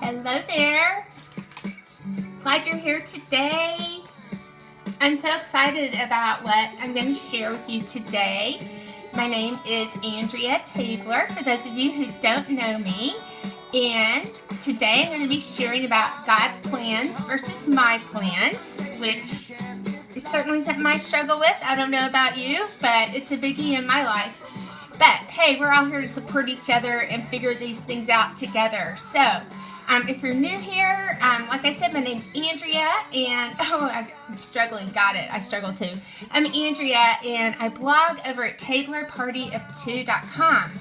Hello there. Glad you're here today. I'm so excited about what I'm going to share with you today. My name is AndreaTabler, for those of you who don't know me. And today I'm going to be sharing about God's plans versus my plans, which is certainly something I struggle with. I don't know about you, but it's a biggie in my life. But hey, we're all here to support each other and figure these things out together. So if you're new here, like I said, my name's Andrea, and I'm struggling. Got it. I struggle too. I'm Andrea, and I blog over at tablerpartyof2.com.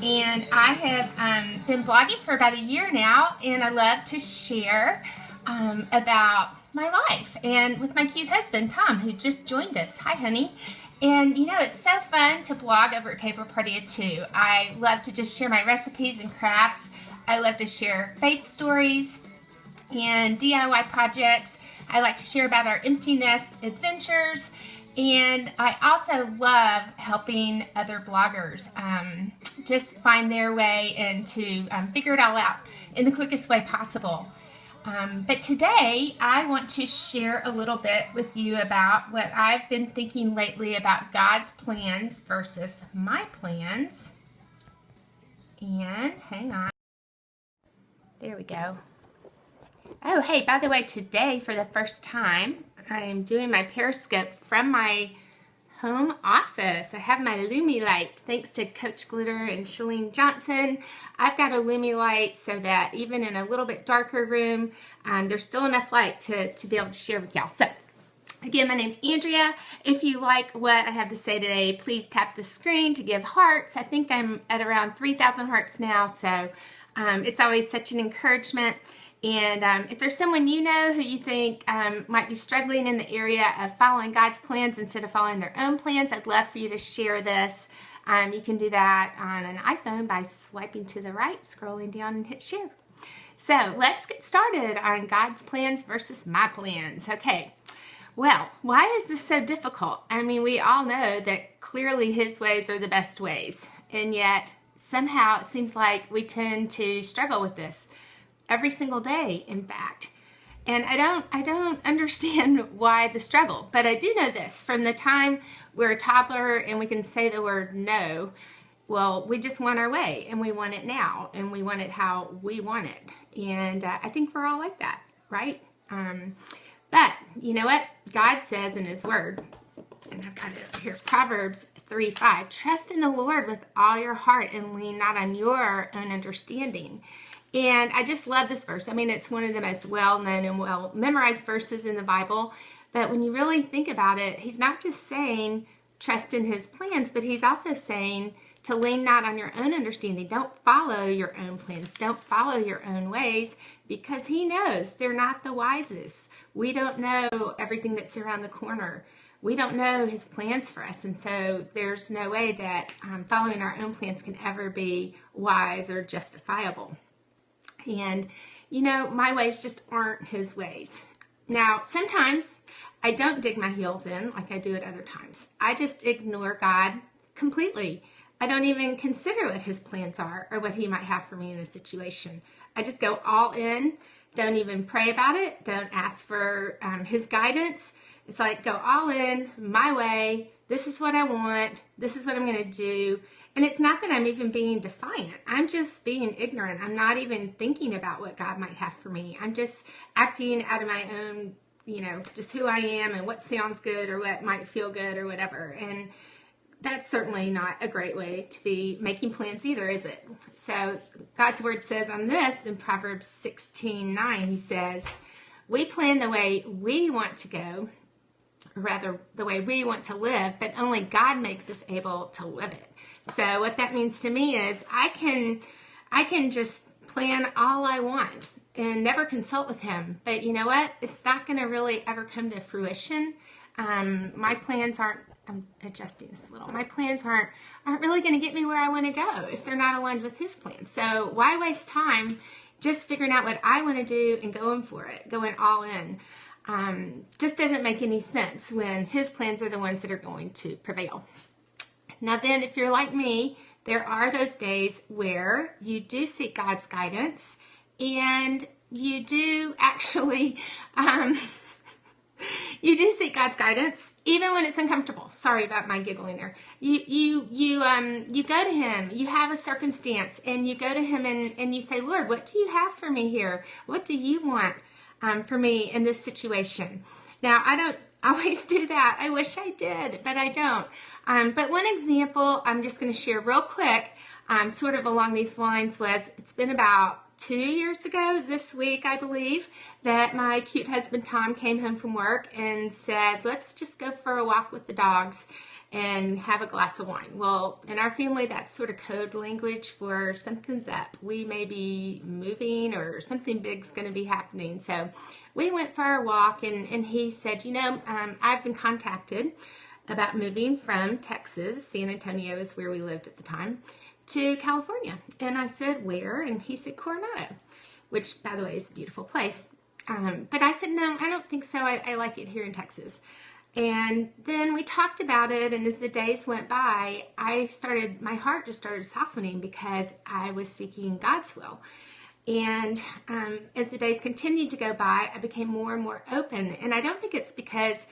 And I have been blogging for about a year now, and I love to share about my life and with my cute husband, Tom, who just joined us. Hi, honey. And you know, it's so fun to blog over at Table Party of Two. I love to just share my recipes and crafts. I love to share faith stories and DIY projects. I like to share about our empty nest adventures. And I also love helping other bloggers just find their way and to figure it all out in the quickest way possible. But today I want to share a little bit with you about what I've been thinking lately about God's plans versus my plans. And hang on. There we go. Oh, hey, by the way, today for the first time, I'm doing my Periscope from my home office. I have my Lumi light, thanks to Coach Glitter and Shalene Johnson. I've got a Lumi light so that even in a little bit darker room, there's still enough light to be able to share with y'all. So, again, my name's Andrea. If you like what I have to say today, please tap the screen to give hearts. I think I'm at around 3,000 hearts now, so it's always such an encouragement. And if there's someone you know who you think might be struggling in the area of following God's plans instead of following their own plans, I'd love for you to share this. You can do that on an iPhone by swiping to the right, scrolling down, and hit share. So let's get started on God's plans versus my plans. Okay, well, why is this so difficult? I mean, we all know that clearly His ways are the best ways, and yet somehow it seems like we tend to struggle with this. Every single day, in fact. And I don't understand why the struggle, but I do know this. From the time we're a toddler and we can say the word no, well, we just want our way, and we want it now, and we want it how we want it. And I think we're all like that, right? But you know what? God says in His Word, and I've got it over here, Proverbs 3:5, trust in the Lord with all your heart and lean not on your own understanding. And I just love this verse. I mean, it's one of the most well-known and well-memorized verses in the Bible. But when you really think about it, He's not just saying trust in His plans, but He's also saying to lean not on your own understanding. Don't follow your own plans. Don't follow your own ways, because He knows they're not the wisest. We don't know everything that's around the corner. We don't know His plans for us. And so there's no way that following our own plans can ever be wise or justifiable. And, you know, my ways just aren't His ways. Now, sometimes I don't dig my heels in like I do at other times. I just ignore God completely. I don't even consider what His plans are or what He might have for me in a situation. I just go all in, don't even pray about it, don't ask for His guidance. It's like, go all in, my way, this is what I want, this is what I'm going to do. And it's not that I'm even being defiant. I'm just being ignorant. I'm not even thinking about what God might have for me. I'm just acting out of my own, you know, just who I am and what sounds good or what might feel good or whatever. And that's certainly not a great way to be making plans either, is it? So God's Word says on this in Proverbs 16:9, He says, we plan the way we want to go, or rather the way we want to live, but only God makes us able to live it. So what that means to me is I can just plan all I want and never consult with Him. But you know what? It's not going to really ever come to fruition. My plans aren't, I'm adjusting this a little, my plans aren't really going to get me where I want to go if they're not aligned with His plan. So why waste time just figuring out what I want to do and going for it, going all in? Just doesn't make any sense when His plans are the ones that are going to prevail. Now then, if you're like me, there are those days where you do seek God's guidance and you do actually you do seek God's guidance, even when it's uncomfortable. Sorry about my giggling there. You go to Him. You have a circumstance, and you go to Him, and you say, Lord, what do you have for me here? What do you want for me in this situation? Now, I don't always do that. I wish I did, but I don't. But one example I'm just going to share real quick, sort of along these lines, was it's been about 2 years ago this week, I believe, that my cute husband Tom came home from work and said, let's just go for a walk with the dogs and have a glass of wine. Well, in our family, that's sort of code language for something's up. We may be moving or something big's going to be happening. So we went for our walk, and he said, I've been contacted about moving from Texas, San Antonio is where we lived at the time, to California. And I said, where? And he said, Coronado, which, by the way, is a beautiful place. But I said, no, I don't think so. I like it here in Texas. And then we talked about it, and as the days went by, my heart just started softening because I was seeking God's will. And as the days continued to go by, I became more and more open. And I don't think it's because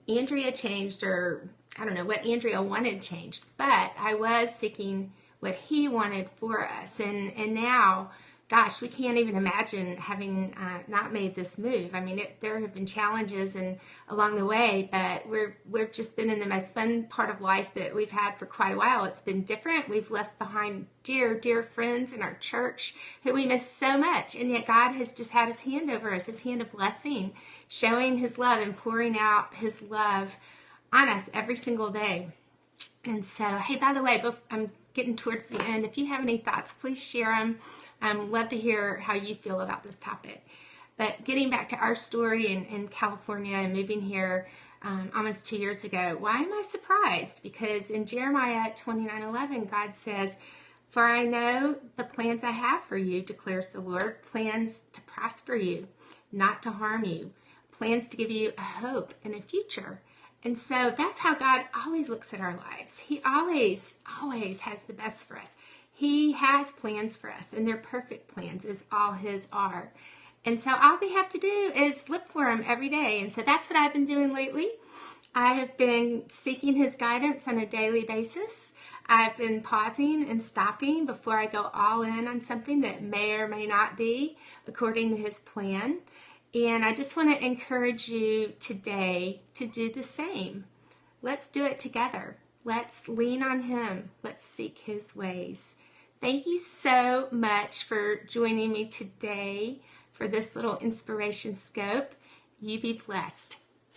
Andrea changed, or I don't know what Andrea wanted changed, but I was seeking what He wanted for us. And now, gosh, we can't even imagine having not made this move. I mean, there have been challenges along the way, but we've just been in the most fun part of life that we've had for quite a while. It's been different. We've left behind dear, dear friends in our church who we miss so much, and yet God has just had His hand over us, His hand of blessing, showing His love and pouring out His love on us every single day. And so, hey, by the way, I'm getting towards the end. If you have any thoughts, please share them. I'd love to hear how you feel about this topic. But getting back to our story in California and moving here almost 2 years ago, why am I surprised? Because in Jeremiah 29:11, God says, for I know the plans I have for you, declares the Lord, plans to prosper you, not to harm you, plans to give you a hope and a future. And so that's how God always looks at our lives. He always, always has the best for us. He has plans for us, and they're perfect plans, as all His are. And so all we have to do is look for Him every day. And so that's what I've been doing lately. I have been seeking His guidance on a daily basis. I've been pausing and stopping before I go all in on something that may or may not be according to His plan. And I just want to encourage you today to do the same. Let's do it together. Let's lean on Him. Let's seek His ways. Thank you so much for joining me today for this little inspiration scope. You be blessed.